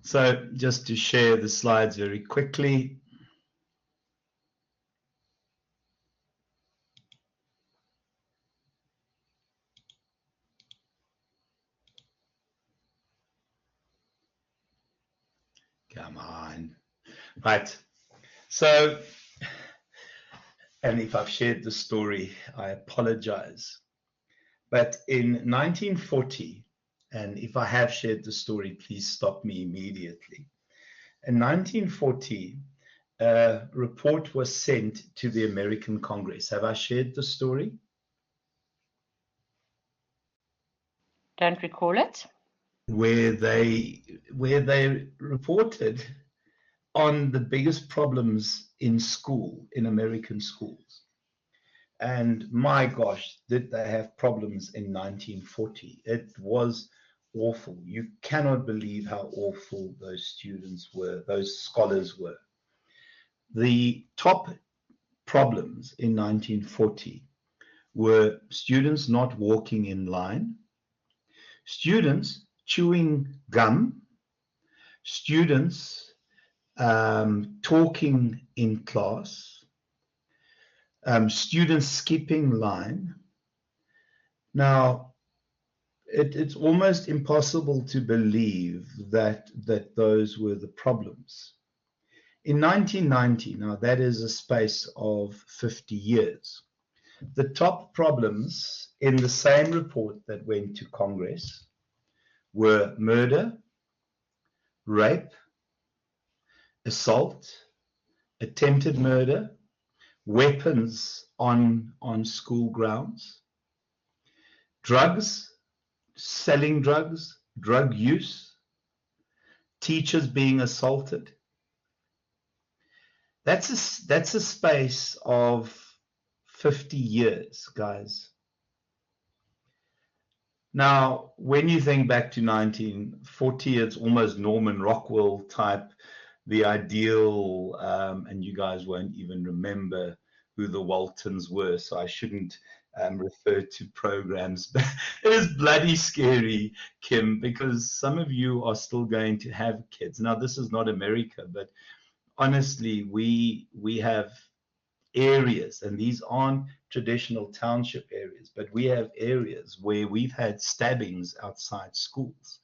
So just to share the slides very quickly. Come on. Right. So, and if I've shared the story, I apologize. But in 1940, and if I have shared the story, please stop me immediately. In 1940, a report was sent to the American Congress. Have I shared the story? Don't recall it. Where they reported on the biggest problems in school, in American schools. And my gosh, did they have problems in 1940? It was awful. You cannot believe how awful those students were, those scholars were. The top problems in 1940 were students not walking in line, students chewing gum, students talking in class, students skipping line. Now, it's almost impossible to believe that those were the problems. In 1990, now that is a space of 50 years, the top problems in the same report that went to Congress were murder, rape, assault, attempted murder, weapons on school grounds, drugs, selling drugs, drug use, teachers being assaulted. That's a space of 50 years, guys. Now, when you think back to 1940, it's almost Norman Rockwell type, the ideal, and you guys won't even remember who the Waltons were, so I shouldn't refer to programs. But it is bloody scary, Kim, because some of you are still going to have kids. Now, this is not America, but honestly, we have areas, and these aren't traditional township areas, but we have areas where we've had stabbings outside schools,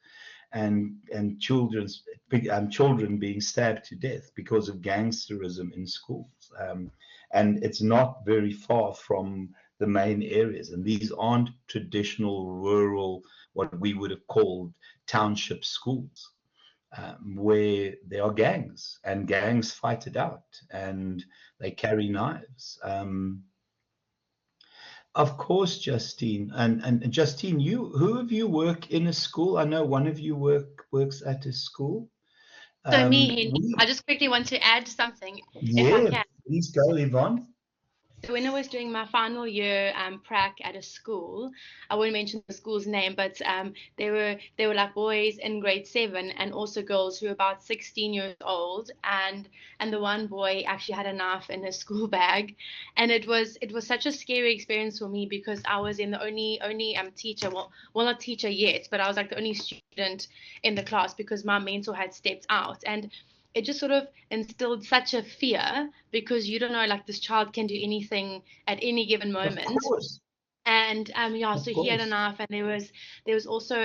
and children being stabbed to death because of gangsterism in schools, and it's not very far from the main areas, and these aren't traditional rural, what we would have called township schools. Where there are gangs, and gangs fight it out, and they carry knives. Of course, Justine, and Justine, who of you work in a school? I know one of you works at a school. So me, I just quickly want to add something, if I can. Please go, Yvonne. So when I was doing my final year prac at a school, I won't mention the school's name, but there were like boys in grade 7 and also girls who were about 16 years old, and the one boy actually had a knife in his school bag, and it was such a scary experience for me because I was in the only teacher, well not teacher yet, but I was like the only student in the class because my mentor had stepped out, and it just sort of instilled such a fear because you don't know, like, this child can do anything at any given moment. Of course. And so he had a knife, and there was also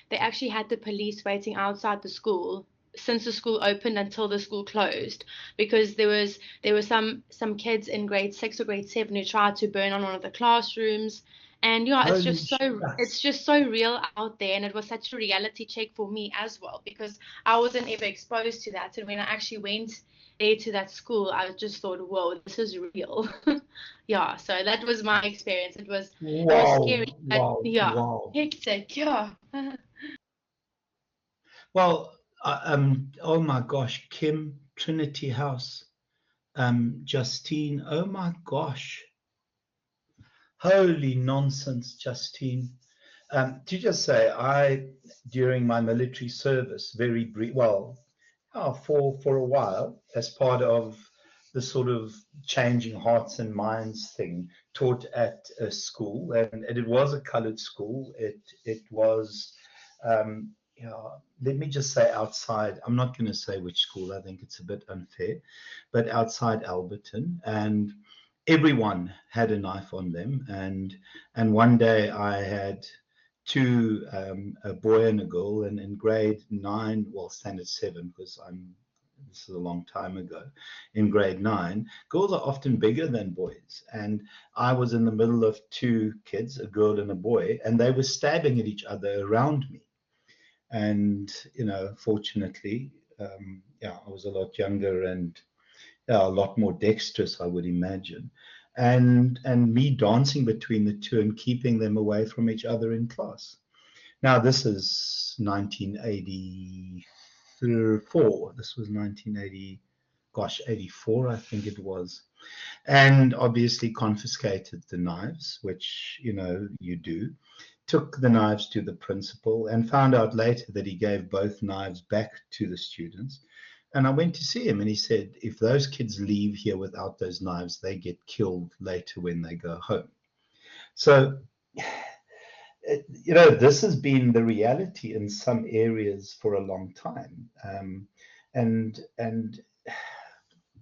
they actually had the police waiting outside the school since the school opened until the school closed, because there were some kids in grade 6 or grade 7 who tried to burn on one of the classrooms. And it's just so real out there, and it was such a reality check for me as well because I wasn't ever exposed to that. And when I actually went there to that school, I just thought, whoa, this is real. Yeah, so that was my experience. It was scary, but hectic. Yeah. Well, oh my gosh, Kim, Trinity House, Justine, oh my gosh. Holy nonsense, Justine. To just say, during my military service, very brief, for a while, as part of the sort of changing hearts and minds thing, taught at a school, and it was a colored school. It was yeah, let me just say outside, I'm not going to say which school, I think it's a bit unfair, but outside Alberton, and everyone had a knife on them. And one day I had two, a boy and a girl, and in grade 9, well, standard 7, because this is a long time ago, in grade 9, girls are often bigger than boys. And I was in the middle of two kids, a girl and a boy, and they were stabbing at each other around me. And, fortunately, yeah, I was a lot younger and, yeah, a lot more dexterous, I would imagine. And me dancing between the two and keeping them away from each other in class. Now, this is 1984. This was 1980, gosh, 84, I think it was. And obviously confiscated the knives, which, you do. Took the knives to the principal and found out later that he gave both knives back to the students. And I went to see him, and he said, if those kids leave here without those knives, they get killed later when they go home. So, this has been the reality in some areas for a long time. And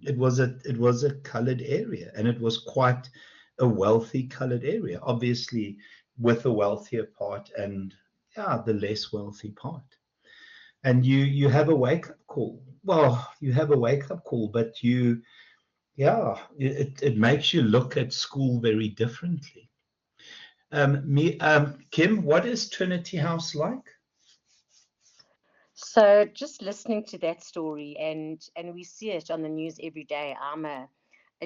it was a colored area, and it was quite a wealthy colored area, obviously with the wealthier part and, yeah, the less wealthy part. And you have a wake-up call. Well, you have a wake-up call, but it makes you look at school very differently. Kim, what is Trinity House like? So just listening to that story, and we see it on the news every day. I'm a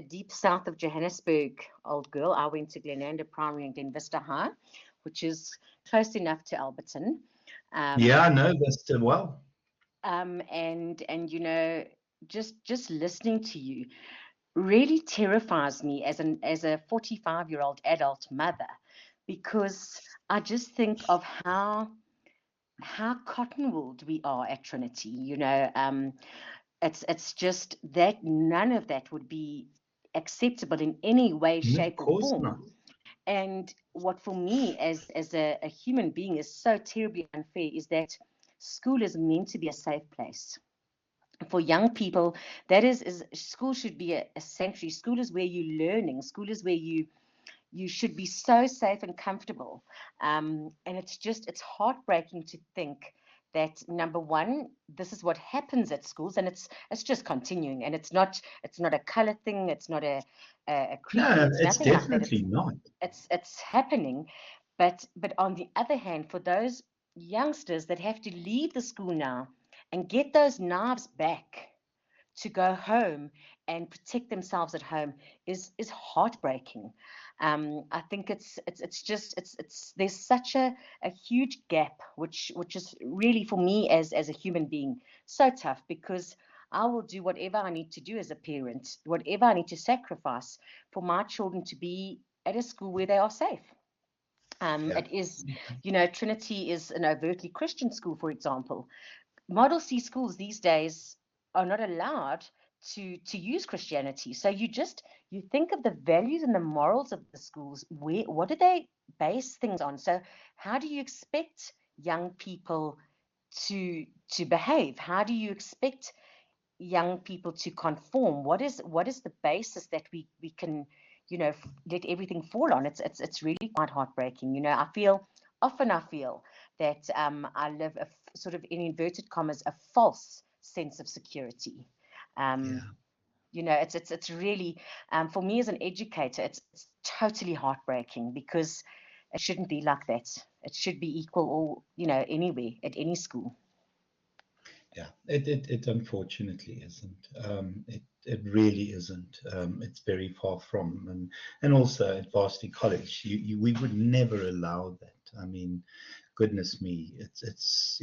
deep south of Johannesburg old girl. I went to Glenanda Primary and Glen Vista High, which is close enough to Alberton. Yeah, I know Vista well. And just listening to you really terrifies me as a 45-year-old adult mother, because I just think of how cotton-wooled we are at Trinity. It's just that none of that would be acceptable in any way, shape, or form. Not. And what for me as a human being is so terribly unfair is that school is meant to be a safe place for young people. That is school should be a sanctuary. School is where you're learning. School is where you should be so safe and comfortable. And it's heartbreaking to think that, number one, this is what happens at schools, and it's just continuing. And it's not a color thing. It's not a creed. No, It's it's nothing like that. definitely not. It's happening. But on the other hand, for those youngsters that have to leave the school now and get those knives back to go home and protect themselves at home is heartbreaking. I think it's there's such a huge gap, which is really, for me as a human being, so tough, because I will do whatever I need to do as a parent, whatever I need to sacrifice for my children to be at a school where they are safe. It is, Trinity is an overtly Christian school, for example. Model C schools these days are not allowed to use Christianity. So you think of the values and the morals of the schools. What do they base things on? So how do you expect young people to behave? How do you expect young people to conform? What is the basis that we can let everything fall on? It's really quite heartbreaking. I feel that I live a sort of, in inverted commas, a false sense of security. It's really, for me as an educator, it's totally heartbreaking, because it shouldn't be like that. It should be equal, or anywhere, at any school. Yeah, it unfortunately isn't. It really isn't. It's very far from, and also at Varsity College, we would never allow that. I mean, goodness me, it's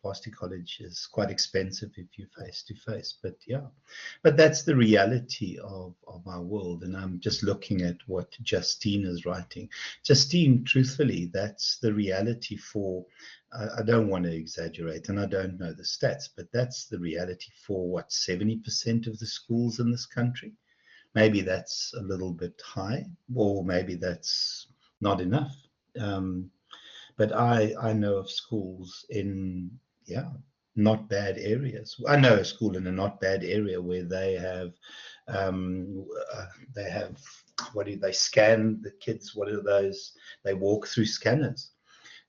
Varsity College is quite expensive if you're face to face. But yeah, but that's the reality of our world. And I'm just looking at what Justine is writing. Justine, truthfully, that's the reality for. I don't want to exaggerate, and I don't know the stats, but that's the reality for what, 70% of the schools in this country. Maybe that's a little bit high, or maybe that's not enough. But I know of schools in yeah, not bad areas. I know a school in a not bad area where um, they have, what do they scan the kids? What are those? They walk through scanners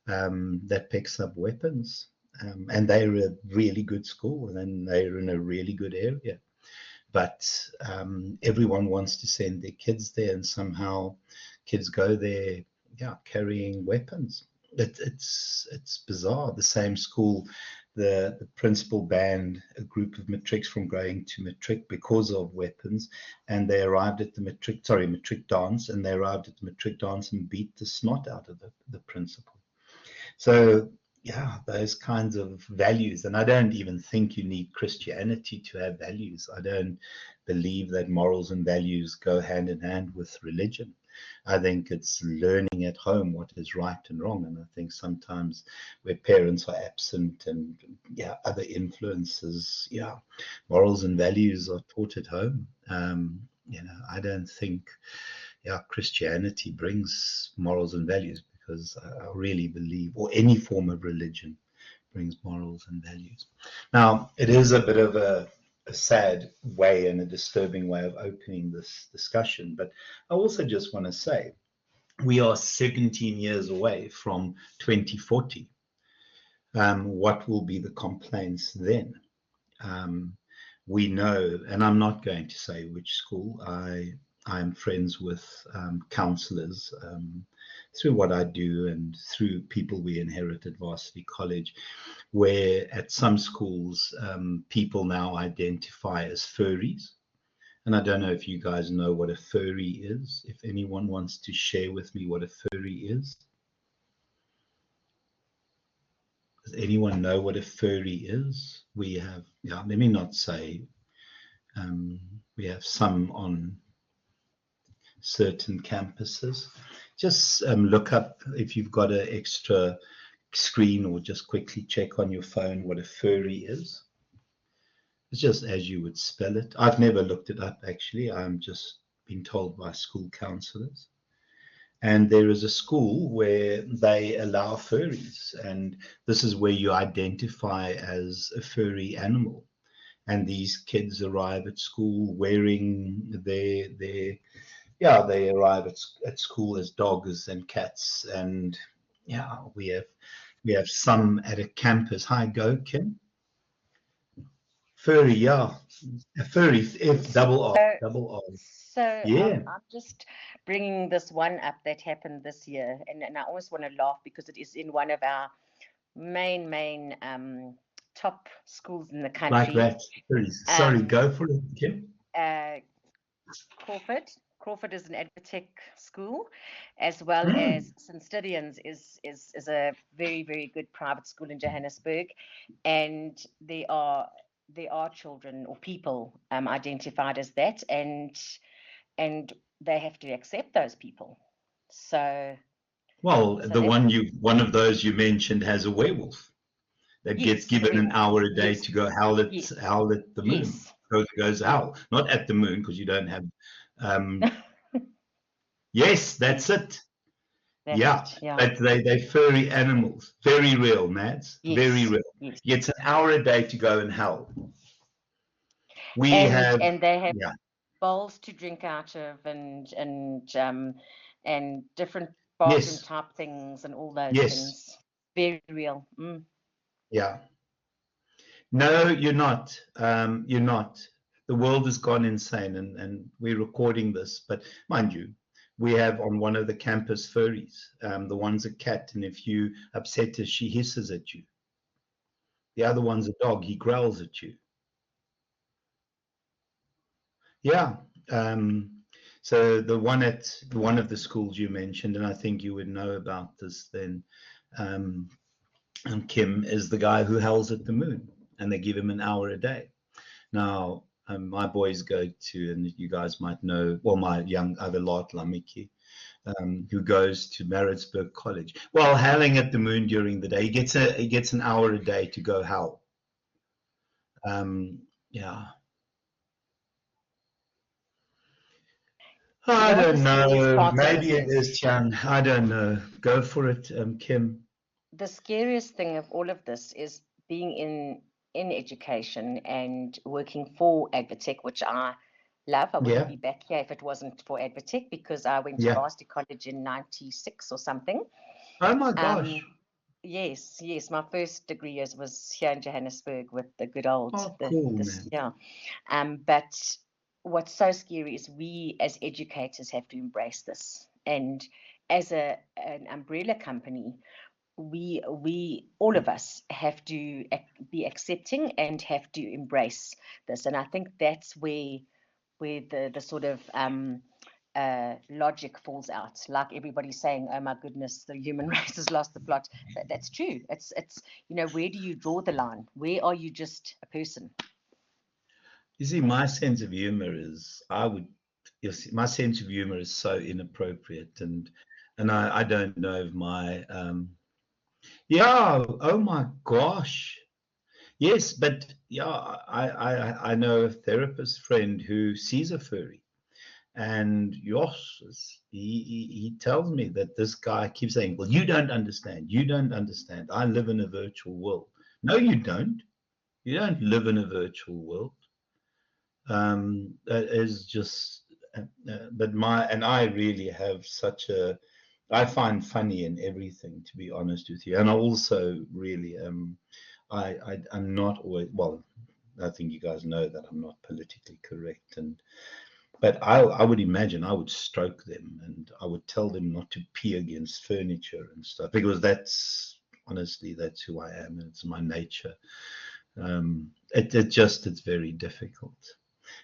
that picks up weapons. And they're a really good school, and they're in a really good area. But everyone wants to send their kids there, and somehow kids go there, yeah, carrying weapons. It's bizarre. The same school, the principal banned a group of matrics from going to matric because of weapons, and they arrived at the matric dance, and they arrived at the matric dance and beat the snot out of the principal. So, yeah, those kinds of values. And I don't even think you need Christianity to have values. I don't believe that morals and values go hand in hand with religion. I think it's learning at home what is right and wrong. And I think sometimes where parents are absent and, yeah, other influences, yeah, morals and values are taught at home. I don't think, yeah, Christianity brings morals and values, because I really believe, or any form of religion brings morals and values. Now, it is a bit of a sad way and a disturbing way of opening this discussion, but I also just want to say we are 17 years away from 2040. What will be the complaints then? We know, and I'm not going to say which school. I'm friends with counselors through what I do and through people we inherit at Varsity College, where at some schools people now identify as furries. And I don't know if you guys know what a furry is. If anyone wants to share with me what a furry is. Does anyone know what a furry is? We have, yeah, let me not say, we have some on certain campuses. Just look up, if you've got an extra screen, or just quickly check on your phone what a furry is. It's just as you would spell it. I've never looked it up, actually. I'm just been told by school counselors. And there is a school where they allow furries, and this is where you identify as a furry animal. And these kids arrive at school wearing they arrive at school as dogs and cats. And yeah, we have some at a campus. Hi, go Kim. Furry, yeah, a furry, F double R. So Yeah. I'm just bringing this one up that happened this year, and I always want to laugh because it is in one of our main top schools in the country. Like that. Sorry, go for it, Kim. Crawford is an Adventist school, as well as St. Stithians is a very, very good private school in Johannesburg, and there are children or people identified as that, and they have to accept those people. So, one of those you mentioned has a werewolf that gets given an hour a day to go howl at the moon. Goes howl, not at the moon, because you don't have. Yes, that's it. But they furry animals. Very real, Mads. Very real. Yes. Gets an hour a day to go and howl. And they have bowls to drink out of, and different bathroom type things and all those things. Very real. Yeah. No, you're not. You're not. The world has gone insane, and we're recording this. But mind you, we have on one of the campus furries. The one's a cat, and if you upset her, she hisses at you. The other one's a dog. He growls at you. Yeah. So the one at one of the schools you mentioned, and I think you would know about this then, Kim, is the guy who howls at the moon, and they give him an hour a day. Now, my boys go to, and you guys might know, well, my young other lot, Lamiki, who goes to Maritzburg College. Well, howling at the moon during the day, he gets an hour a day to go howl. Yeah. I don't know. Maybe it is, Chan. I don't know. Go for it, Kim. The scariest thing of all of this is being in education and working for Advotech, which I love. I wouldn't be back here if it wasn't for Advotech, because I went to varsity college in 96 or something. Oh my gosh. Yes, my first degree was here in Johannesburg with the good old, man. But what's so scary is we as educators have to embrace this, and as an umbrella company, we all of us have to be accepting and have to embrace this. And I think that's where the sort of logic falls out. Like everybody's saying, oh my goodness, the human race has lost the plot. That's true. It's where do you draw the line? Where are you just a person? You see, my sense of humor is my sense of humor is so inappropriate, and I don't know if my oh my gosh. Yes, but I know a therapist friend who sees a furry, and he tells me that this guy keeps saying, well, you don't understand. I live in a virtual world. No, you don't. You don't live in a virtual world. That is just, but I really have I find funny in everything, to be honest with you. And I also really, I'm not always, well, I think you guys know that I'm not politically correct, but I would imagine I would stroke them and I would tell them not to pee against furniture and stuff, because honestly, that's who I am. It's my nature. It's very difficult.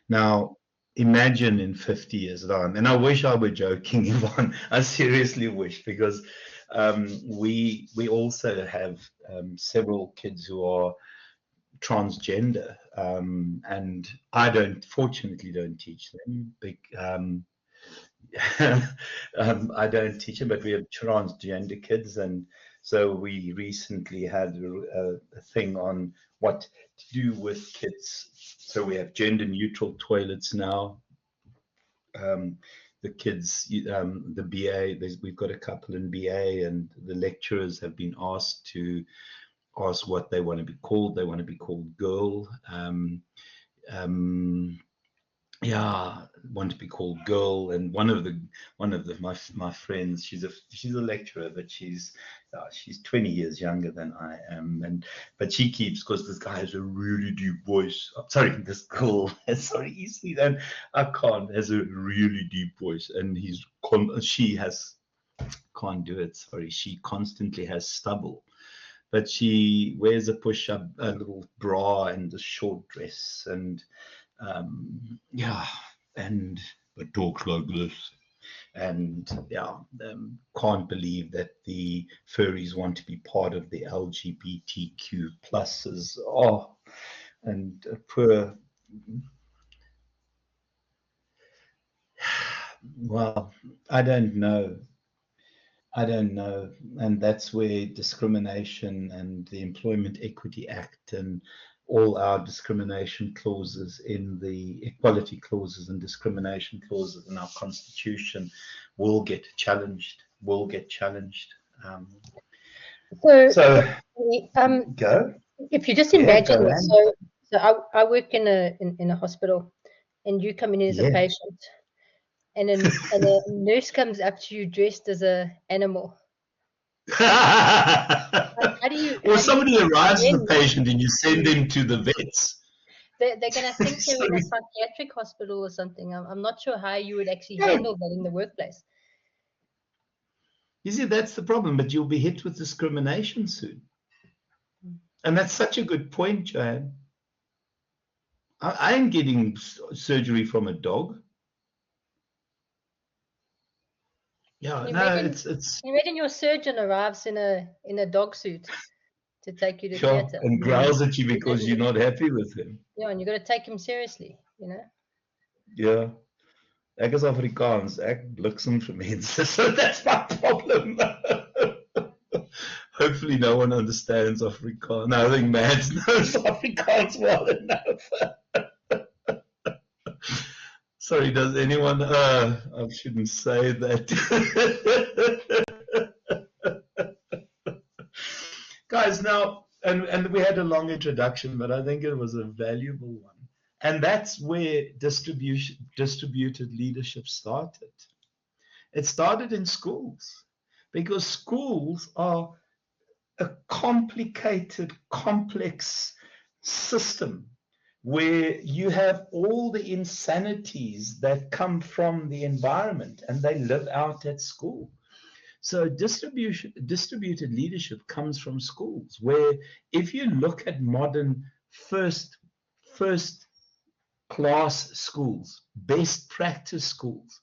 Now, imagine in 50 years time, and I wish I were joking, Yvonne. I seriously wish, because we also have several kids who are transgender, and I fortunately don't teach them. I don't teach them, but we have transgender kids, and so we recently had a thing on what to do with kids. So we have gender neutral toilets now. The kids, the BA, we've got a couple in BA, and the lecturers have been asked to ask what they want to be called. They want to be called girl. Want to be called girl. And one of my friends, she's a lecturer, but she's 20 years younger than I am, but she keeps, because this guy has a really deep voice. This girl, you see that, I can't, has a really deep voice, and she can't do it. She constantly has stubble. But she wears a push-up, a little bra, and a short dress, and but talks like this, and can't believe that the furries want to be part of the LGBTQ pluses. And poor. Well, I don't know. And that's where discrimination and the Employment Equity Act and all our discrimination clauses in the equality clauses and discrimination clauses in our Constitution will get challenged. Go. If you just imagine it, so I work in a hospital, and you come in as a patient, and a nurse comes up to you dressed as an animal. Or somebody arrives as a patient and you send them to the vets. They're going to think they're in a psychiatric hospital or something. I'm not sure how you would actually handle that in the workplace. You see, that's the problem, but you'll be hit with discrimination soon. And that's such a good point, Joanne. I ain't getting surgery from a dog. It's. Imagine your surgeon arrives in a dog suit to take you to theatre and growls at you because you're not happy with him. Yeah, and you got to take him seriously, Yeah. Ek is Afrikaans, ek bliksem vir mense, so that's my problem. Hopefully no one understands Afrikaans. No, I think Mads knows Afrikaans well enough. Sorry, does anyone, I shouldn't say that. Guys, now, And we had a long introduction, but I think it was a valuable one. And that's where distributed leadership started. It started in schools, because schools are a complicated, complex system where you have all the insanities that come from the environment and they live out at school. So distributed leadership comes from schools, where if you look at modern first class schools, best practice schools,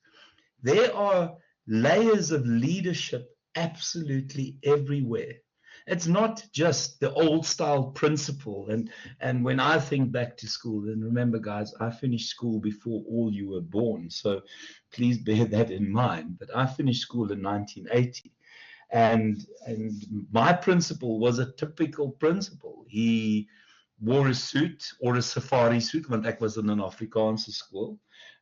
there are layers of leadership absolutely everywhere. It's not just the old style principle. And when I think back to school, and remember, guys, I finished school before all you were born, so please bear that in mind. But I finished school in 1980. And my principal was a typical principal. He wore a suit or a safari suit, want ek was in 'n Afrikaanse school,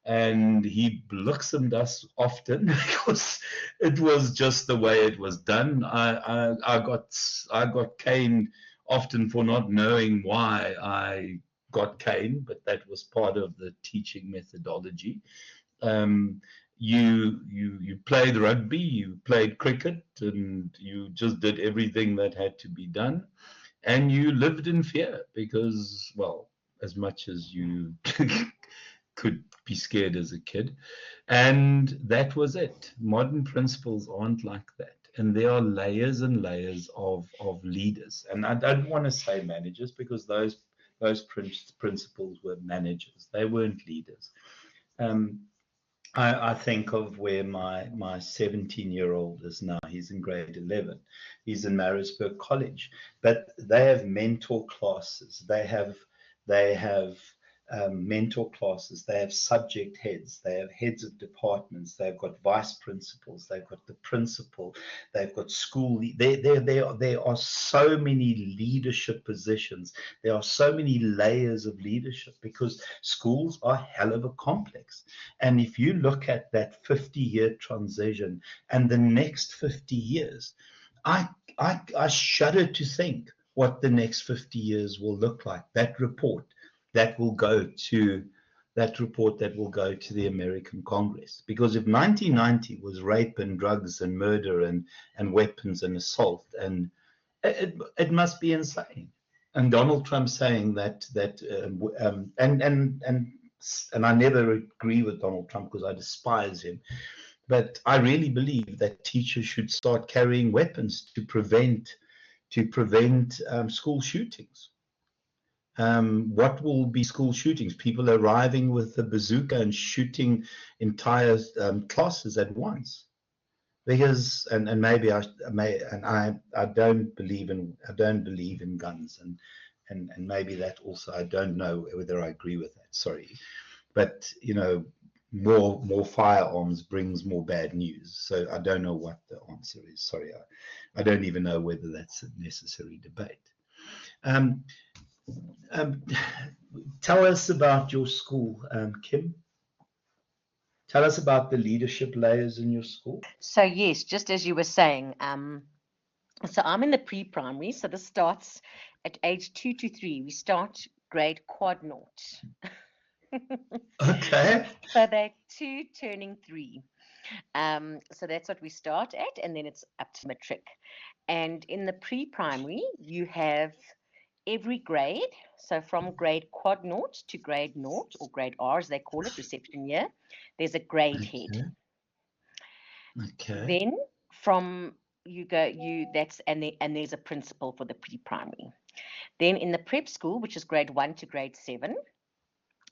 and he bliksemed us often because it was just the way it was done. I got caned often for not knowing why I got caned, but that was part of the teaching methodology. You played rugby, you played cricket, and you just did everything that had to be done. And you lived in fear because, well, as much as you could be scared as a kid. And that was it. Modern principles aren't like that. And there are layers and layers of leaders. And I don't want to say managers, because those principles were managers. They weren't leaders. I think of where my 17-year-old is now. He's in grade 11. He's in Maritzburg College, but they have mentor classes. They have mentor classes. They have subject heads. They have heads of departments. They've got vice principals. They've got the principal. They've got school. There are so many leadership positions. There are so many layers of leadership, because schools are hell of a complex. And if you look at that 50-year transition and the next 50 years, I shudder to think what the next 50 years will look like. That report that will go to the American Congress. Because if 1990 was rape and drugs and murder and weapons and assault, and it must be insane. And Donald Trump saying that and I never agree with Donald Trump because I despise him, but I really believe that teachers should start carrying weapons to prevent school shootings. What will be school shootings? People arriving with a bazooka and shooting entire classes at once. Because and maybe I don't believe in guns, and maybe that also, I don't know whether I agree with that. Sorry, but more firearms brings more bad news. So I don't know what the answer is. Sorry, I don't even know whether that's a necessary debate. Tell us about your school, Kim. Tell us about the leadership layers in your school. So yes, just as you were saying, so I'm in the pre-primary, so this starts at age 2 to 3. We start grade quad naught. Okay. So they're 2 turning 3. So that's what we start at, and then it's up to matric. And in the pre-primary, you have every grade, so from grade quad naught to grade naught, or grade R as they call it, reception year, there's a grade head. Okay. Then from there's a principal for the pre-primary. Then in the prep school, which is grade 1 to grade 7,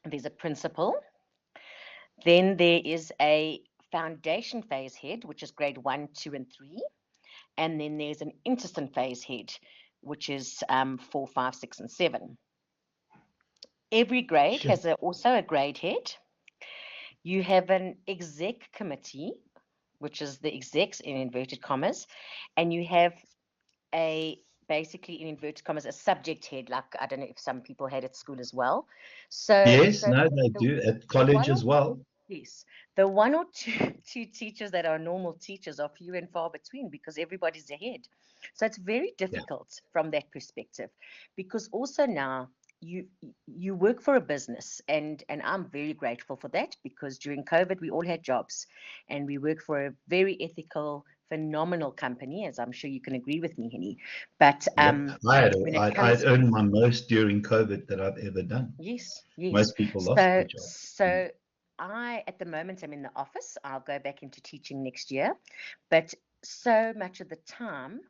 there's a principal. Then there is a foundation phase head, which is grade 1, 2, and 3. And then there's an interstant phase head, which is 4, 5, 6, and 7. Every grade has also a grade head. You have an exec committee, which is the execs in inverted commas, and you have basically in inverted commas a subject head, like I don't know if some people had at school as well. So yes, no, they do at college as well. Yes, the one or two teachers that are normal teachers are few and far between because everybody's ahead. So it's very Yeah. difficult from that perspective, because also now you you work for a business, and I'm very grateful for that, because during COVID we all had jobs, and we work for a very ethical, phenomenal company, as I'm sure you can agree with me, Henny. But Yep. when it I'd comes, earned my most during COVID that I've ever done. yes, yes. Most people lost So, their job. so I, at the moment, am in the office. I'll go back into teaching next year. But so much of the time,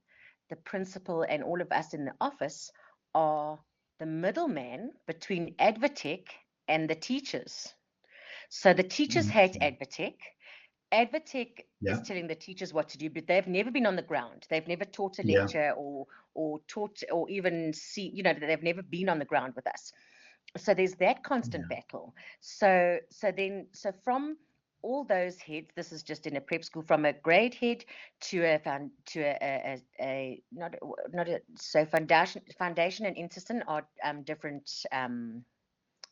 the principal and all of us in the office are the middleman between Advotech and the teachers. So the teachers hate Okay. Advotech. Advotech is Yeah. telling the teachers what to do, but they've never been on the ground. They've never taught a Yeah. lecture or taught or even see, they've never been on the ground with us. So there's that constant Yeah. battle. So from all those heads, this is just in a prep school, from a grade head to a not a so foundation and interson are different.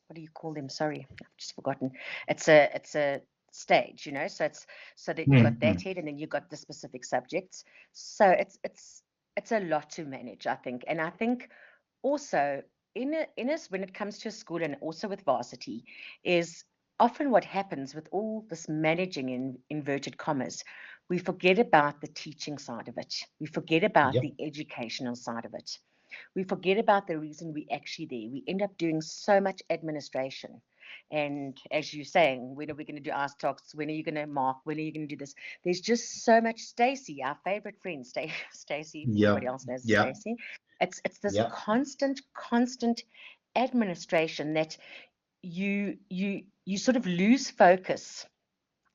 What do you call them? Sorry, I've just forgotten. It's a stage, so that you got Mm-hmm. that head, and then you got the specific subjects. So it's a lot to manage, I think, and I think also in us when it comes to a school, and also with varsity, is often what happens with all this managing in inverted commas, we forget about the teaching side of it, we forget about Yep. the educational side of it, we forget about the reason we actually there. We end up doing so much administration. And as you're saying, when are we going to do ask talks? When are you going to mark? When are you going to do this? There's just so much. Stacy, our favorite friend, Stacy, if anybody Yep. else knows Yep. Stacy, it's this Yep. constant administration that you sort of lose focus.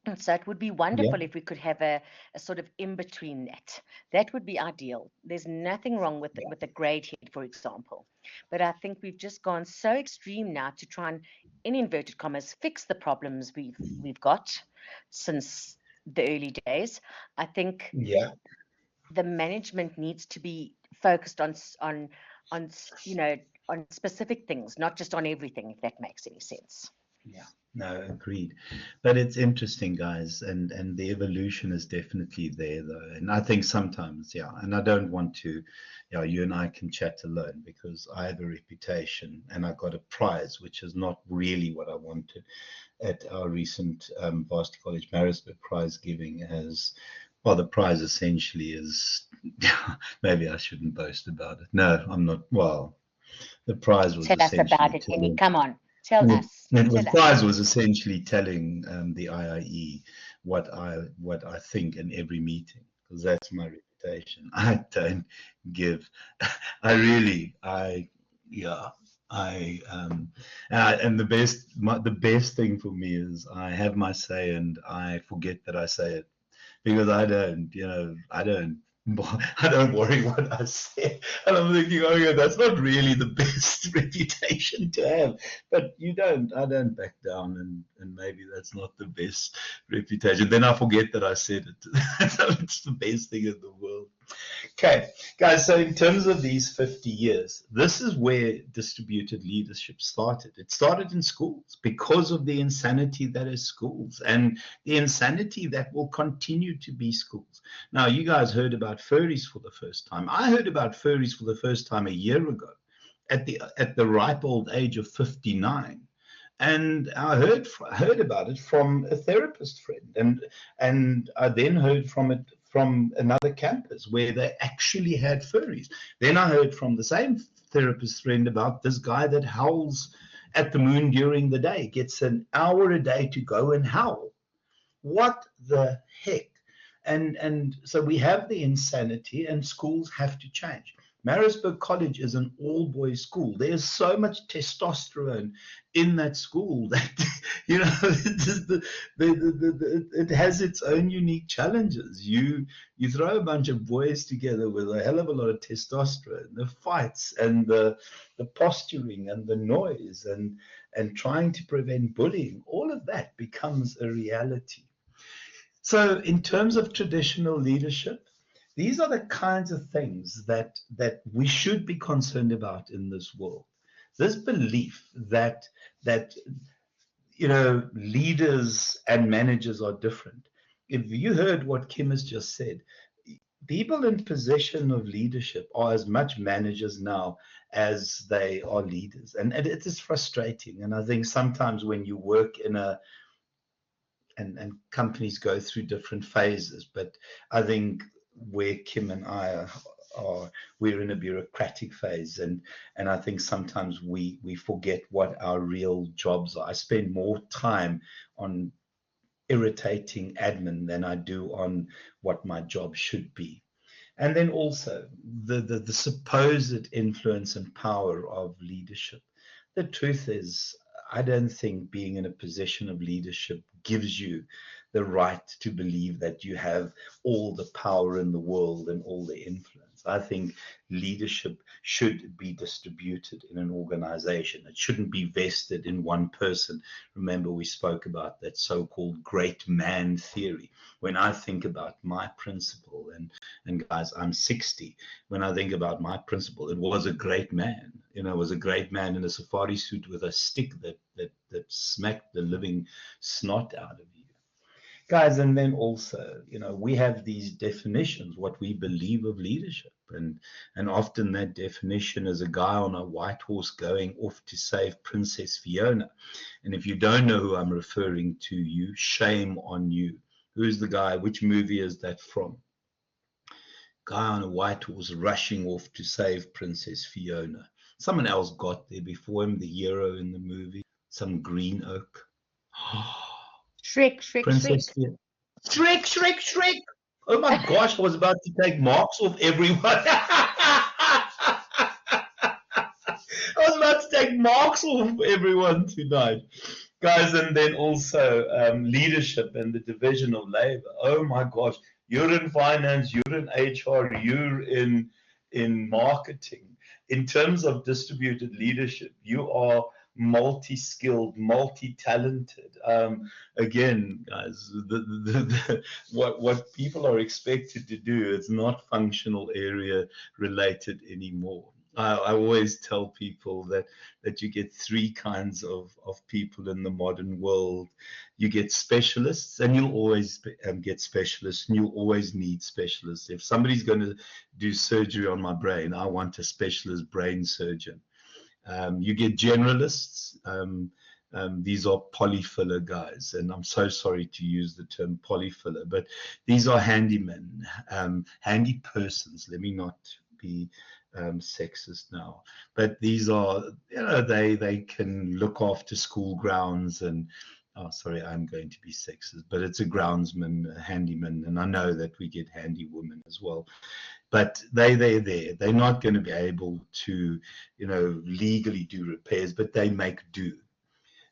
And so it would be Yep. wonderful if we could have a sort of in between that. That would be ideal. There's nothing wrong with a grade head, for example. But I think we've just gone so extreme now to try and, in inverted commas, fix the problems we've got since the early days. I think Yeah. the management needs to be focused on on specific things, not just on everything, if that makes any sense. Yeah, no, agreed. But it's interesting, guys, and the evolution is definitely there, though. And I think sometimes, yeah, and I don't want to, you and I can chat alone because I have a reputation and I got a prize, which is not really what I wanted at our recent Varsity College Marisburg prize giving. As well, the prize essentially is, maybe I shouldn't boast about it. No, I'm not. Well, the prize was Tell us about essentially it, Henny. telling. Come on, tell It, us. it was Tell us. prize was essentially telling the IIE what I think in every meeting, because that's my reputation. I don't give. I really I yeah and the best thing for me is I have my say and I forget that I say it, because I don't worry what I say. And I'm thinking, oh yeah, that's not really the best reputation to have. But I don't back down, and maybe that's not the best reputation. Then I forget that I said it. So it's the best thing in the world. Okay, guys, so in terms of these 50 years, this is where distributed leadership started. It started in schools because of the insanity that is schools and the insanity that will continue to be schools. Now, you guys heard about furries for the first time. I heard about furries for the first time a year ago at the ripe old age of 59. And I heard about it from a therapist friend, and I then heard from it from another campus where they actually had furries. Then I heard from the same therapist friend about this guy that howls at the moon during the day, gets an hour a day to go and howl. What the heck? And so we have the insanity, and schools have to change. Marisburg College is an all-boys school. There's so much testosterone in that school that it has its own unique challenges. You throw a bunch of boys together with a hell of a lot of testosterone, the fights and the posturing and the noise and trying to prevent bullying, all of that becomes a reality. So, in terms of traditional leadership, these are the kinds of things that we should be concerned about in this world. This belief that leaders and managers are different. If you heard what Kim has just said, people in possession of leadership are as much managers now as they are leaders. And it is frustrating. And I think sometimes when you work in and companies go through different phases, but I think where Kim and I are, we're in a bureaucratic phase, and I think sometimes we forget what our real jobs are. I spend more time on irritating admin than I do on what my job should be. And then also the supposed influence and power of leadership. The truth is, I don't think being in a position of leadership gives you the right to believe that you have all the power in the world and all the influence. I think leadership should be distributed in an organization. It shouldn't be vested in one person. Remember, we spoke about that so-called great man theory. When I think about my principal, and guys, I'm 60. When I think about my principal, it was a great man. It was a great man in a safari suit with a stick that smacked the living snot out of you. Guys, and then also, we have these definitions, what we believe of leadership. And often that definition is a guy on a white horse going off to save Princess Fiona. And if you don't know who I'm referring to, you, shame on you. Who's the guy? Which movie is that from? Guy on a white horse rushing off to save Princess Fiona. Someone else got there before him, the hero in the movie, some green oak. Shrek. Princess Fiona. Shrek. Oh my gosh, I was about to take marks off everyone. I was about to take marks off everyone tonight. Guys, and then also leadership and the division of labor. Oh my gosh. You're in finance, you're in HR, you're in marketing. In terms of distributed leadership, you are multi-skilled, multi-talented. Again, guys, what people are expected to do is not functional area related anymore. I always tell people that you get three kinds of people in the modern world. You get specialists, and you'll always get specialists, and you'll always need specialists. If somebody's going to do surgery on my brain, I want a specialist brain surgeon. You get generalists. These are polyfiller guys, and I'm so sorry to use the term polyfiller, but these are handymen, handy persons. Let me not be sexist now, but these are, they can look after school grounds and, oh, sorry, I'm going to be sexist, but it's a groundsman, a handyman, and I know that we get handy women as well. But they're there. They're not going to be able to, legally do repairs, but they make do.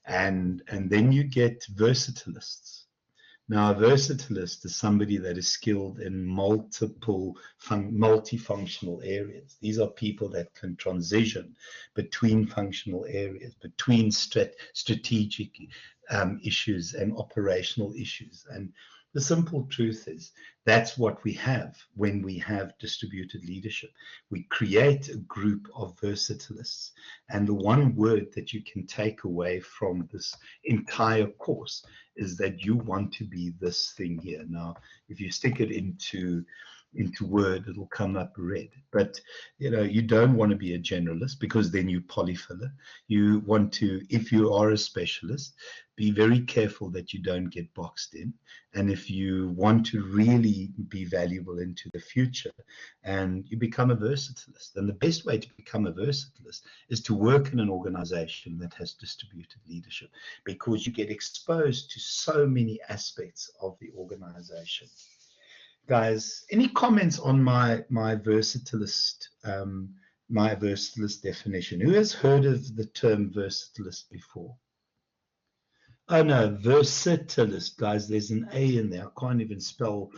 And then you get versatilists. Now, a versatilist is somebody that is skilled in multifunctional areas. These are people that can transition between functional areas, between strategic issues and operational issues. And the simple truth is that's what we have when we have distributed leadership. We create a group of versatilists. And the one word that you can take away from this entire course is that you want to be this thing here. Now, if you stick it into Word, it'll come up red. But, you don't want to be a generalist, because then you polyfiller. You want to, if you are a specialist, be very careful that you don't get boxed in. And if you want to really be valuable into the future, and you become a versatilist, and the best way to become a versatilist is to work in an organization that has distributed leadership, because you get exposed to so many aspects of the organization. Guys, any comments on my versatilist definition? Who has heard of the term versatilist before? Oh no, versatilist, guys. There's an A in there. I can't even spell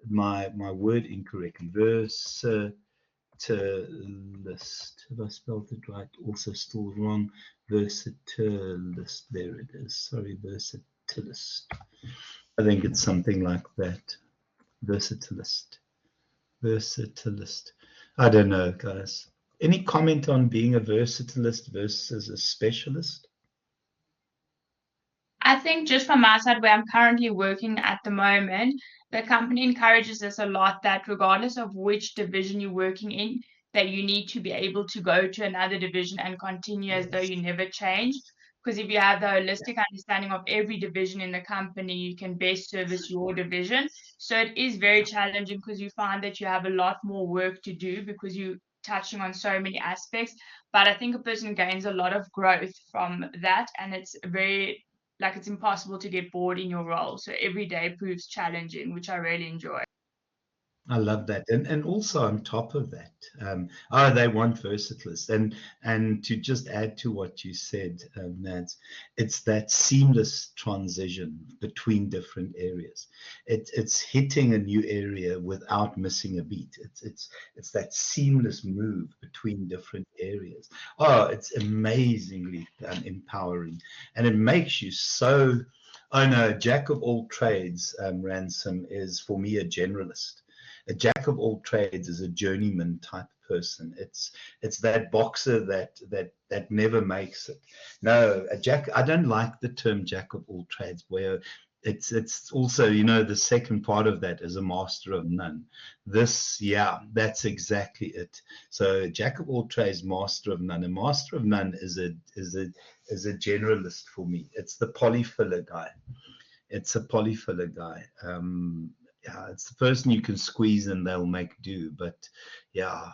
my word incorrectly. Versatilist. Have I spelled it right? Also still wrong. Versatilist. There it is. Sorry, versatilist. I think it's something like that. Versatilist. I don't know, guys. Any comment on being a versatilist versus a specialist? I think just from my side, where I'm currently working at the moment, the company encourages us a lot that regardless of which division you're working in, that you need to be able to go to another division and continue as though you never changed. Because if you have the holistic understanding of every division in the company, you can best service your division. So it is very challenging because you find that you have a lot more work to do because you're touching on so many aspects. But I think a person gains a lot of growth from that, and it's very like it's impossible to get bored in your role. So every day proves challenging, which I really enjoy. I love that, and also on top of that, they want versatilists, and to just add to what you said, Nance, it's that seamless transition between different areas. It's hitting a new area without missing a beat. It's that seamless move between different areas. Oh, it's amazingly empowering, and it makes you so. Oh no, jack of all trades, Ransom, is for me a generalist. A jack of all trades is a journeyman type person. It's that boxer that never makes it. No, a jack. I don't like the term jack of all trades, where it's also, the second part of that is a master of none. That's exactly it. So jack of all trades, master of none. A master of none is a generalist for me. It's the polyfiller guy. It's a polyfiller guy. It's the person you can squeeze and they'll make do. But they're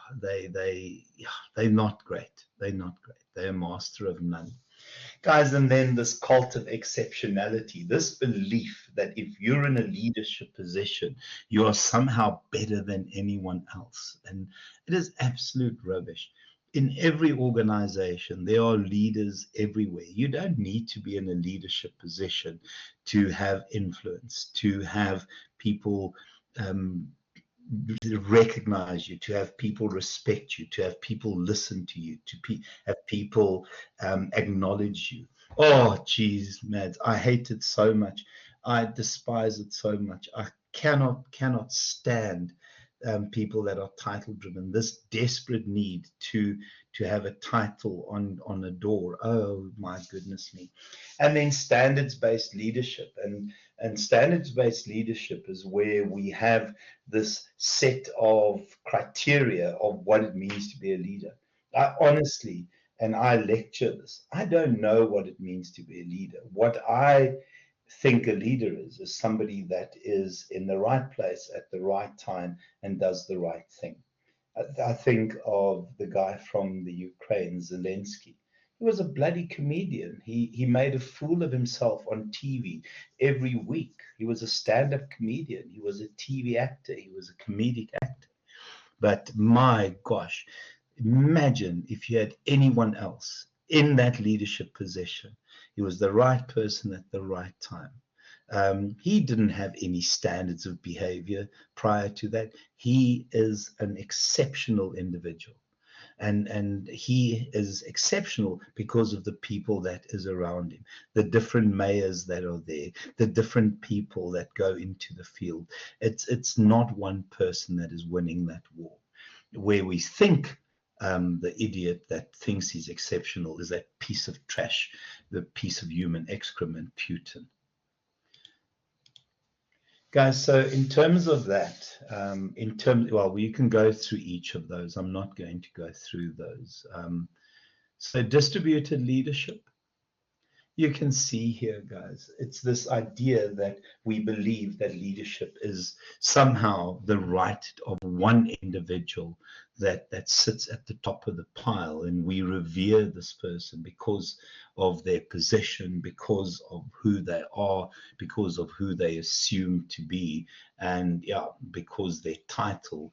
not great. They're not great. They're a master of none, guys. And then this cult of exceptionality, this belief that if you're in a leadership position, you are somehow better than anyone else, and it is absolute rubbish. In every organization, there are leaders everywhere. You don't need to be in a leadership position to have influence, to have people recognize you, to have people respect you, to have people listen to you, to have people acknowledge you. Oh, geez, Mads, I hate it so much. I despise it so much. I cannot stand people that are title driven. This desperate need to have a title on a door. Oh my goodness me. And then standards based leadership, and standards based leadership is where we have this set of criteria of what it means to be a leader. I honestly, and I lecture this, I don't know what it means to be a leader. What I think a leader is somebody that is in the right place at the right time and does the right thing. I think of the guy from the Ukraine, Zelensky. He was a bloody comedian. He made a fool of himself on TV every week. He was a stand-up comedian. He was a TV actor. He was a comedic actor. But my gosh, imagine if you had anyone else in that leadership position. He was the right person at the right time. He didn't have any standards of behavior prior to that. He is an exceptional individual. And he is exceptional because of the people that is around him, the different mayors that are there, the different people that go into the field. It's not one person that is winning that war. Where we think the idiot that thinks he's exceptional is that piece of trash, the piece of human excrement, Putin. Guys, so in terms of that, you can go through each of those. I'm not going to go through those. So distributed leadership, you can see here, guys, it's this idea that we believe that leadership is somehow the right of one individual that sits at the top of the pile, and we revere this person because of their position, because of who they are, because of who they assume to be, and because their title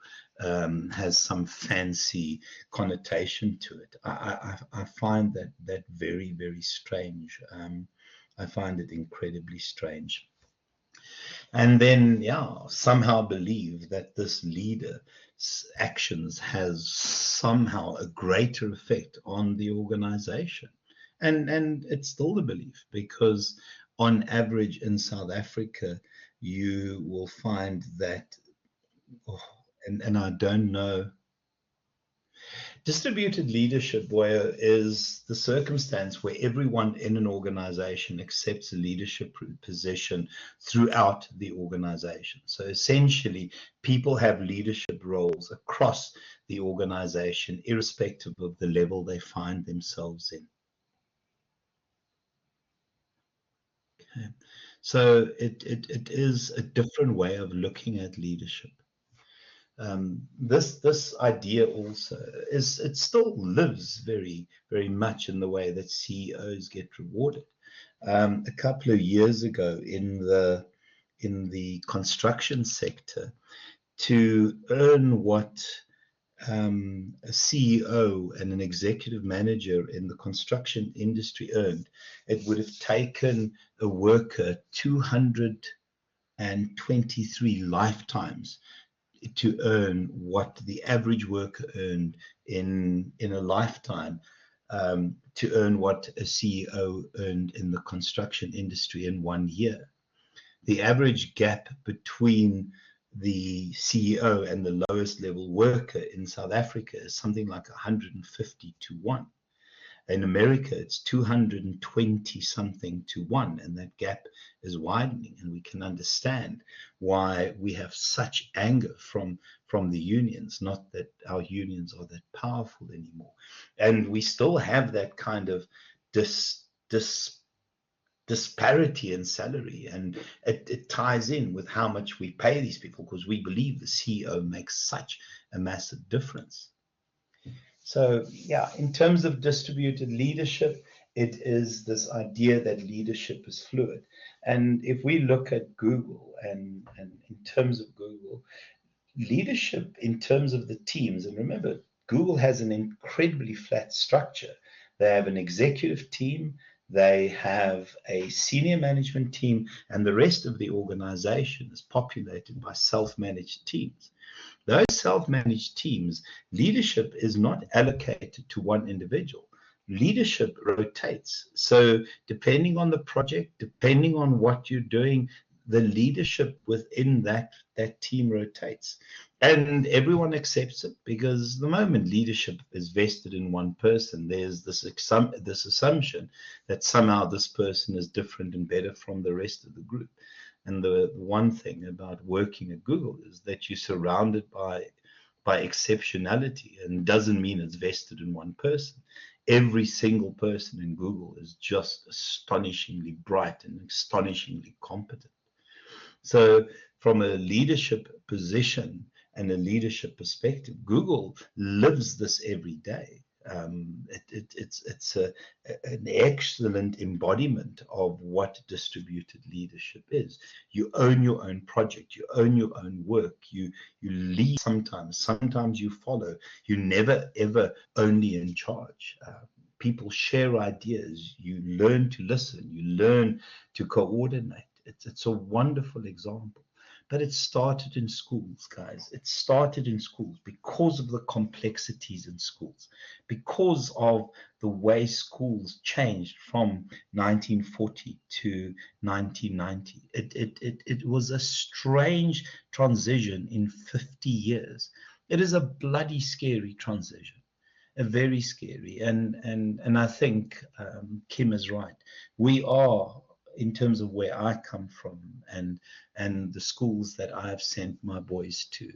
has some fancy connotation to it. I find that very, very strange. I find it incredibly strange. And then, somehow believe that this leader's actions has somehow a greater effect on the organization. And it's still the belief, because on average in South Africa, you will find that, and I don't know, Distributed leadership, where is the circumstance where everyone in an organization accepts a leadership position throughout the organization. So essentially, people have leadership roles across the organization, irrespective of the level they find themselves in. Okay. So it is a different way of looking at leadership. This idea also it still lives very, very much in the way that CEOs get rewarded. A couple of years ago in the construction sector, to earn what a CEO and an executive manager in the construction industry earned, it would have taken a worker 223 lifetimes to earn what the average worker earned in a lifetime, to earn what a CEO earned in the construction industry in 1 year. The average gap between the CEO and the lowest level worker in South Africa is something like 150 to 1. In America, it's 220 something to 1, and that gap is widening. And we can understand why we have such anger from the unions. Not that our unions are that powerful anymore, and we still have that kind of disparity in salary, and it ties in with how much we pay these people, because we believe the CEO makes such a massive difference. So yeah, in terms of distributed leadership, it is this idea that leadership is fluid. And if we look at Google, and in terms of Google, leadership in terms of the teams, and remember, Google has an incredibly flat structure. They have an executive team, they have a senior management team, and the rest of the organization is populated by self-managed teams. Those self-managed teams, leadership is not allocated to one individual. Leadership rotates. So depending on the project, depending on what you're doing, the leadership within that team rotates. And everyone accepts it, because the moment leadership is vested in one person, there's this assumption that somehow this person is different and better from the rest of the group. And the one thing about working at Google is that you're surrounded by exceptionality, and doesn't mean it's vested in one person. Every single person in Google is just astonishingly bright and astonishingly competent. So from a leadership position and a leadership perspective, Google lives this every day. It's an excellent embodiment of what distributed leadership is. You own your own project, you own your own work, you lead sometimes you follow. You never ever only in charge. People share ideas, you learn to listen, you learn to coordinate. It's a wonderful example. But it started in schools, guys. It started in schools because of the complexities in schools, because of the way schools changed from 1940 to 1990. It was a strange transition in 50 years. It is a bloody scary transition. A very scary, and I think Kim is right. We are, in terms of where I come from and the schools that I've sent my boys to,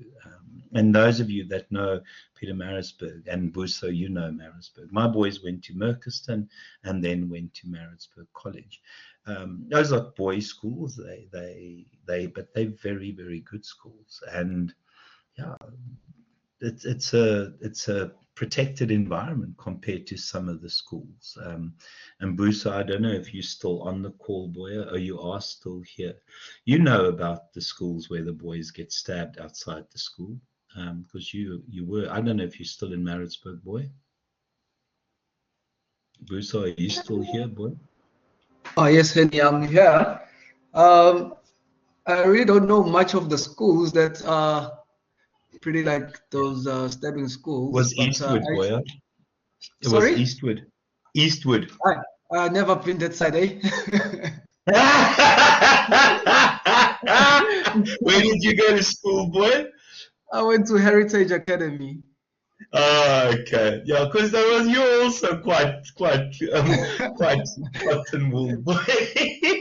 and those of you that know Pietermaritzburg and Buso, you know Maritzburg. My boys went to Merkeston and then went to Maritzburg College. Those are boys' schools. But they're very, very good schools, and yeah, it's a protected environment compared to some of the schools. And Busa, I don't know if you're still on the call, boy, or you are still here. You know about the schools where the boys get stabbed outside the school, because you were. I don't know if you're still in Maritzburg, boy. Busa, are you still here, boy? Oh yes, Henny, I'm here. I really don't know much of the schools that are pretty like those stabbing schools. It was Eastwood, boy. It Sorry? was Eastwood. Eastwood. I never been that side, eh? Where did you go to school, boy? I went to Heritage Academy. Okay, yeah, because you're also quite cotton wool boy.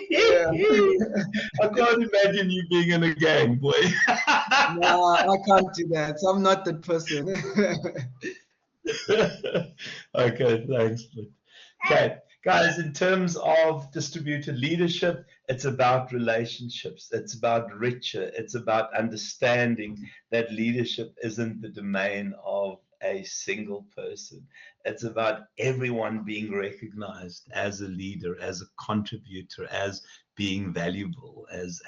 Yeah. I can't imagine you being in a gang, boy. No, I can't do that. I'm not that person. Okay, thanks. Okay, guys, in terms of distributed leadership, it's about relationships. It's about richer. It's about understanding that leadership isn't the domain of a single person. It's about everyone being recognized as a leader, as a contributor, as being valuable, as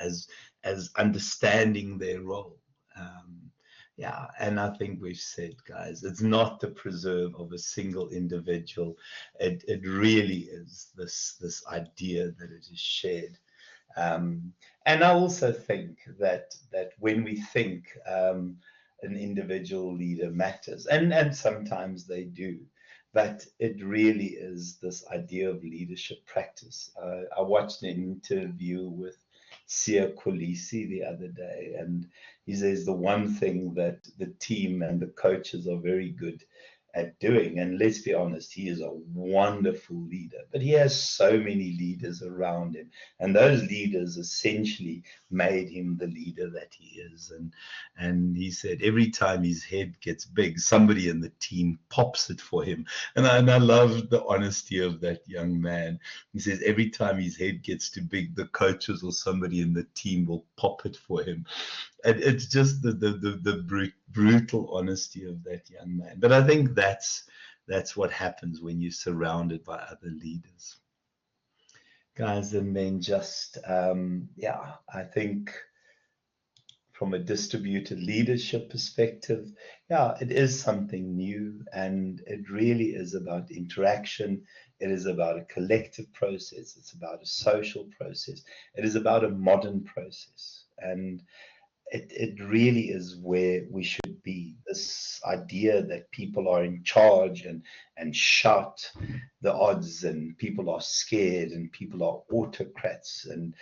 understanding their role. Yeah, and I think we've said, guys, it's not the preserve of a single individual. It really is this idea that it is shared. And I also think that when we think an individual leader matters, and sometimes they do, but it really is this idea of leadership practice. I watched an interview with Sia Kolisi the other day, and he says the one thing that the team and the coaches are very good at doing, and let's be honest, he is a wonderful leader, but he has so many leaders around him, and those leaders essentially made him the leader that he is. And he said every time his head gets big, somebody in the team pops it for him. And I love the honesty of that young man. He says every time his head gets too big, the coaches or somebody in the team will pop it for him. And it's just the brutal honesty of that young man. But I think that's what happens when you're surrounded by other leaders, guys. And then just I think from a distributed leadership perspective, it is something new, and it really is about interaction. It is about a collective process. It's about a social process. It is about a modern process. And it really is where we should be. This idea that people are in charge and shout the odds, and people are scared, and people are autocrats and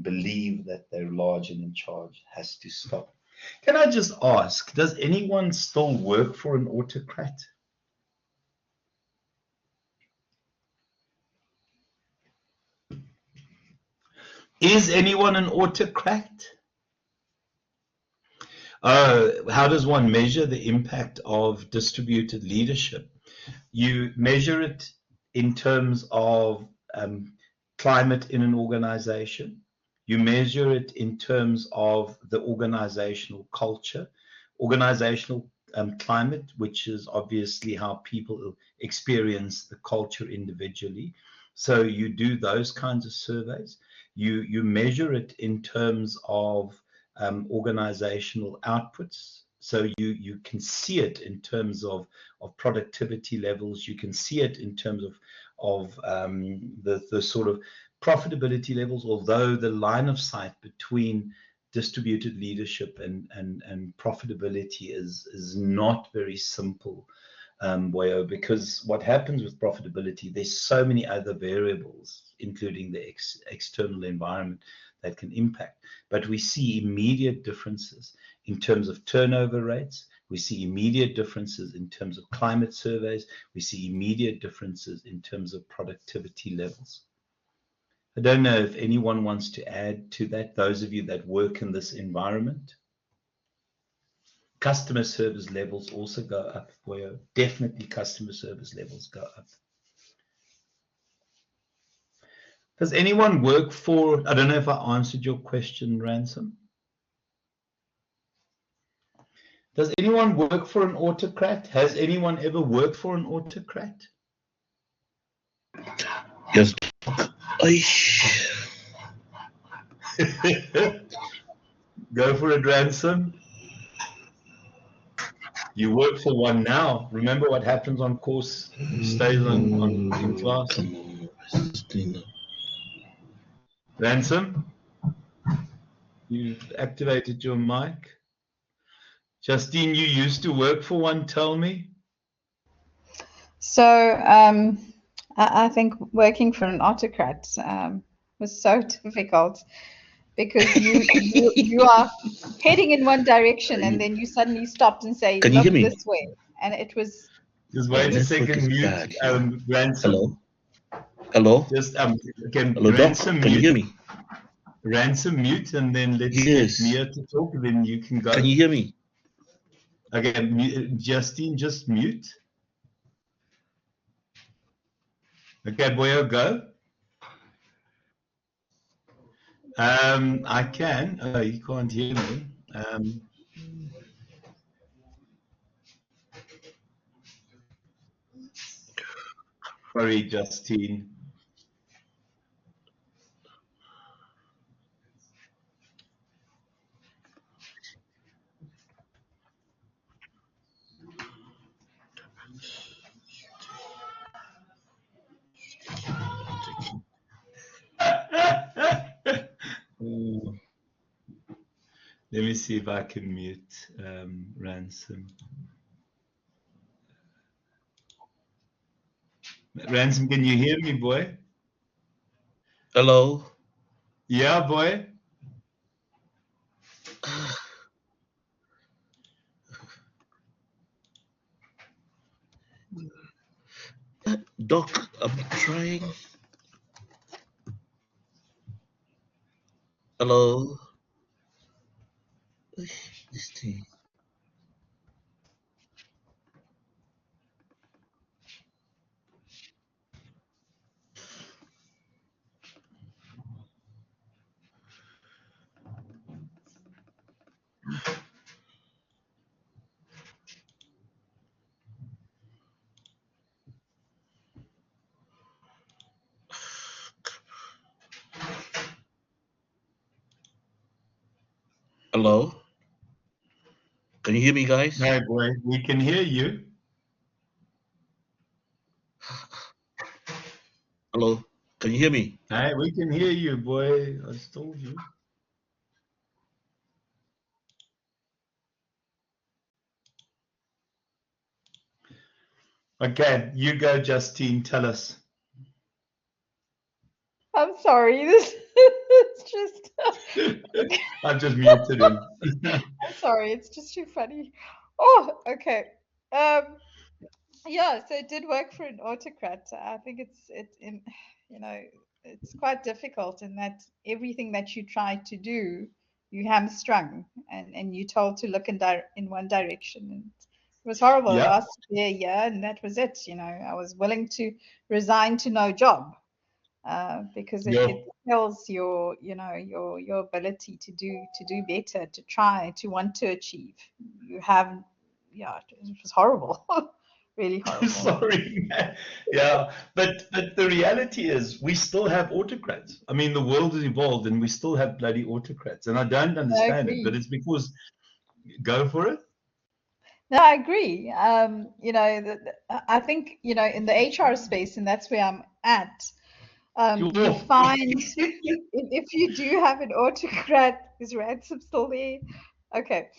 believe that they're large and in charge has to stop. Can I just ask, does anyone still work for an autocrat? Is anyone an autocrat? How does one measure the impact of distributed leadership? You measure it in terms of climate in an organization. You measure it in terms of the organizational culture, organizational climate, which is obviously how people experience the culture individually. So you do those kinds of surveys. You measure it in terms of organizational outputs. So you can see it in terms of productivity levels. You can see it in terms of the sort of profitability levels, although the line of sight between distributed leadership and profitability is not very simple, because what happens with profitability, there's so many other variables, including the external environment, that can impact. But we see immediate differences in terms of turnover rates. We see immediate differences in terms of climate surveys. We see immediate differences in terms of productivity levels. I don't know if anyone wants to add to that, those of you that work in this environment. Customer service levels also go up. Definitely customer service levels go up. Does anyone work for, I don't know if I answered your question, Ransom. Does anyone work for an autocrat? Has anyone ever worked for an autocrat? Yes. Go for it, Ransom. You work for one now. Remember what happens on course stays on in class. Ransom, you've activated your mic. Justine, you used to work for one, tell me. So I think working for an autocrat was so difficult, because you are heading in one direction and then you suddenly stopped and say, Can you hear me? This way. and it was. Just wait a second. Mute. Ransom. Hello. Hello. Just Hello, Ransom. Doc. Can you hear me? Ransom, mute, and then let's Yes. get Mia to talk. Then you can go. Can you hear me? Okay, Justine, just mute. Okay, Boyo, go. I can. Oh, you can't hear me. Sorry, Justine. Let me see if I can mute Ransom. Ransom, can you hear me, boy? Hello. Yeah, boy. Doc, I'm trying. Hello. This thing. Hello. Can you hear me, guys? Hi, boy. We can hear you. Hello. Can you hear me? Hi, we can hear you, boy. I told you. Okay, you go, Justine. Tell us. I'm sorry. This is just. I just muted him. I'm sorry. It's just too funny. Oh, okay. Yeah. So it did work for an autocrat. I think it's quite difficult in that everything that you try to do, you hamstrung, and you told to look in one direction. And it was horrible. It Yeah. lasted a year, and that was it. I was willing to resign to no job. Because it kills your ability to do better, to try, to want to achieve. It was horrible. Really horrible. Sorry, man. Yeah, but the reality is we still have autocrats. I mean, the world has evolved and we still have bloody autocrats, and I don't understand it, but it's because go for it. No, I agree. I think in the HR space, and that's where I'm at. You find if you do have an autocrat, is Ransom still there? Okay.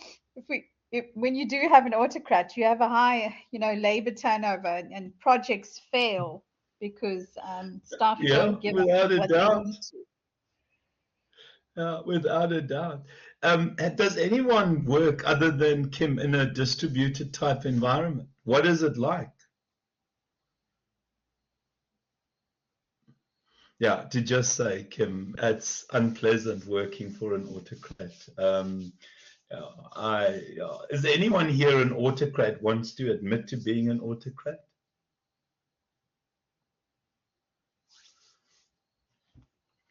When you do have an autocrat, you have a high, labor turnover and projects fail because staff don't give without up a what doubt. they need to. Without a doubt. Does anyone work other than Kim in a distributed type environment? What is it like? Yeah, to just say, Kim, it's unpleasant working for an autocrat. Is anyone here an autocrat wants to admit to being an autocrat?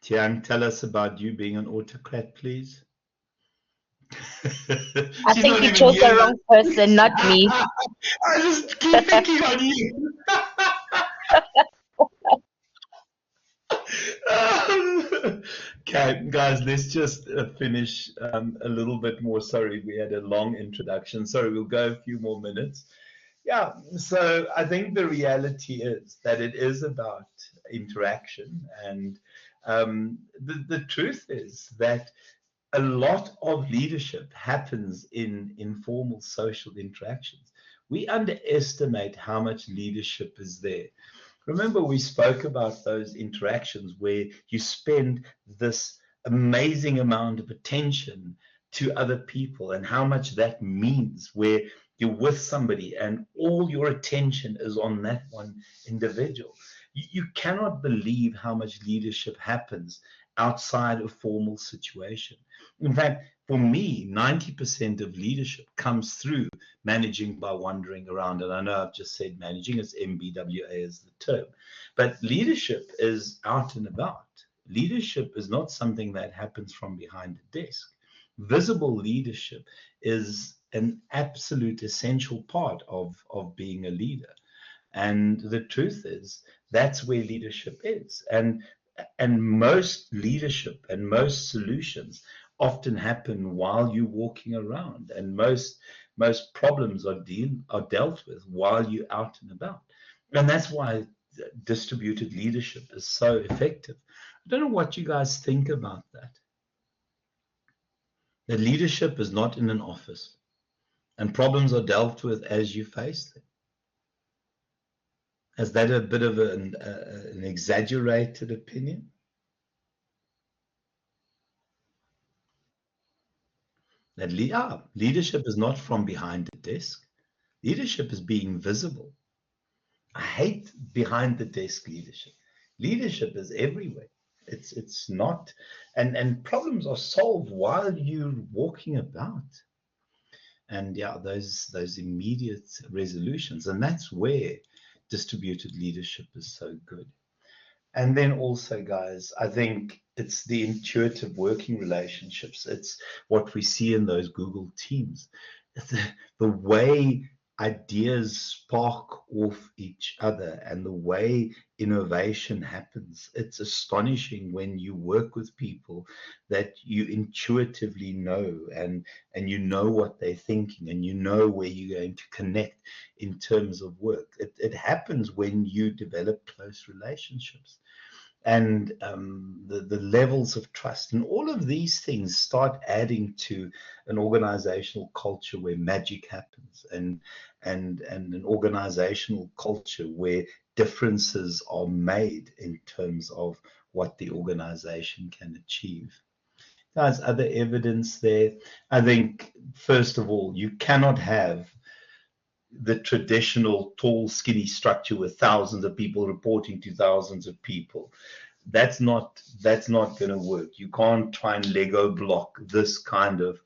Tiang, tell us about you being an autocrat, please. I think you chose the wrong person, not me. I just keep picking on you. Okay, guys, let's just finish a little bit more. Sorry, we had a long introduction. Sorry, we'll go a few more minutes. Yeah, so I think the reality is that it is about interaction. And the truth is that a lot of leadership happens in informal social interactions. We underestimate how much leadership is there. Remember, we spoke about those interactions where you spend this amazing amount of attention to other people and how much that means, where you're with somebody and all your attention is on that one individual. You cannot believe how much leadership happens outside a formal situation. In fact, for me, 90% of leadership comes through managing by wandering around. And I know I've just said managing, it's MBWA is the term. But leadership is out and about. Leadership is not something that happens from behind a desk. Visible leadership is an absolute essential part of being a leader. And the truth is, that's where leadership is. And most leadership and most solutions often happen while you're walking around. And most problems are dealt with while you're out and about. And that's why distributed leadership is so effective. I don't know what you guys think about that. The leadership is not in an office, and problems are dealt with as you face them. Is that a bit of an exaggerated opinion? That leadership is not from behind the desk. Leadership is being visible. I hate behind the desk leadership. Leadership is everywhere. It's not, and problems are solved while you're walking about. And yeah, those immediate resolutions, and that's where distributed leadership is so good. And then also, guys, I think it's the intuitive working relationships. It's what we see in those Google teams. The way ideas spark off each other and the way innovation happens. It's astonishing when you work with people that you intuitively know, and you know what they're thinking, and you know where you're going to connect in terms of work. It happens when you develop close relationships. And the levels of trust and all of these things start adding to an organizational culture where magic happens, and an organizational culture where differences are made in terms of what the organization can achieve. Guys, other evidence there. I think, first of all, you cannot have the traditional tall, skinny structure with thousands of people reporting to thousands of people. That's not going to work. You can't try and Lego block this kind of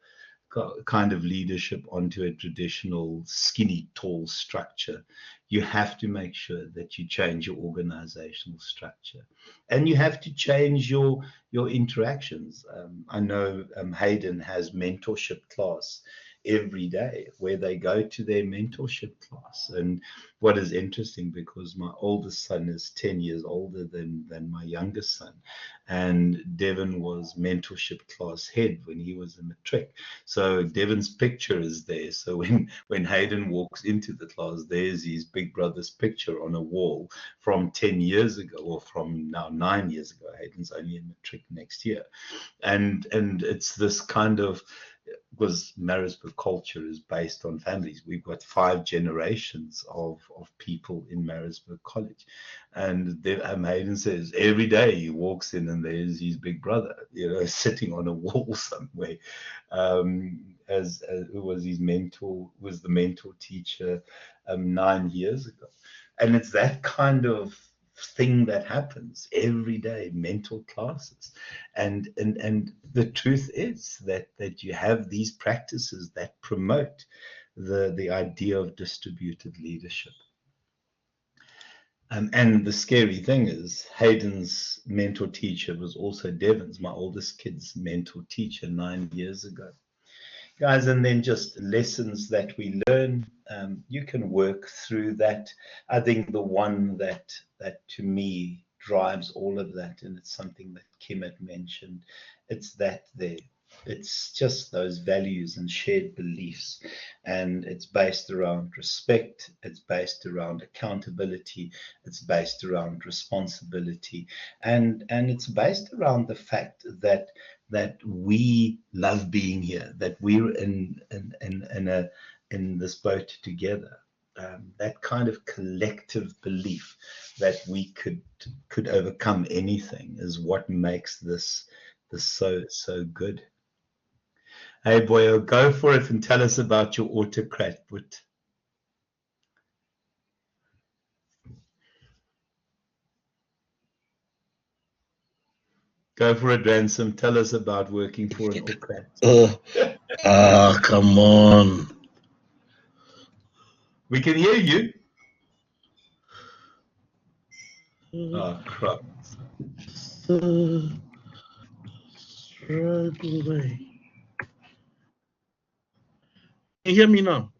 leadership onto a traditional skinny, tall structure. You have to make sure that you change your organizational structure, and you have to change your interactions. I know Hayden has mentorship class every day where they go to their mentorship class. And what is interesting, because my oldest son is 10 years older than my youngest son, and Devin was mentorship class head when he was a matric. So Devin's picture is there. So when Hayden walks into the class, there's his big brother's picture on a wall from 10 years ago, or from now 9 years ago. Hayden's only a matric next year. And it's this kind of, because Maritzburg culture is based on families. We've got 5 generations of people in Maritzburg College. And Hayden says every day he walks in and there's his big brother, sitting on a wall somewhere. As who was his mentor, was the mentor teacher 9 years ago. And it's that kind of thing that happens every day, mental classes. And the truth is that you have these practices that promote the idea of distributed leadership. And the scary thing is, Hayden's mentor teacher was also Devin's, my oldest kid's mentor teacher 9 years ago. Guys, and then just lessons that we learn, you can work through that. I think the one that to me drives all of that, and it's something that Kim had mentioned, it's that there. It's just those values and shared beliefs, and it's based around respect, it's based around accountability, it's based around responsibility, and it's based around the fact that we love being here, that we're in this boat together. That kind of collective belief that we could overcome anything is what makes this so good. Hey, boyo, go for it and tell us about your autocrat, but Go for it, Ransom. Tell us about working for an autocrat. Come on. We can hear you. Oh, crap. Struggling. Can you hear me now?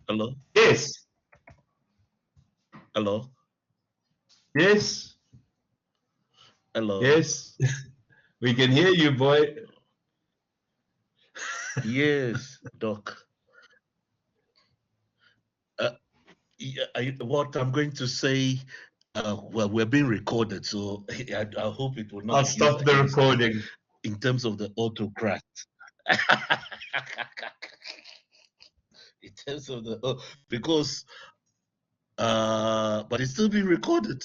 Hello? Yes. Hello? Yes. Hello? Yes. We can hear you, boy. Yes, Doc. What I'm going to say, well, we're being recorded, so I hope it will not. I'll stop the recording. In terms of the autocrat. In terms of the, because, but it's still being recorded.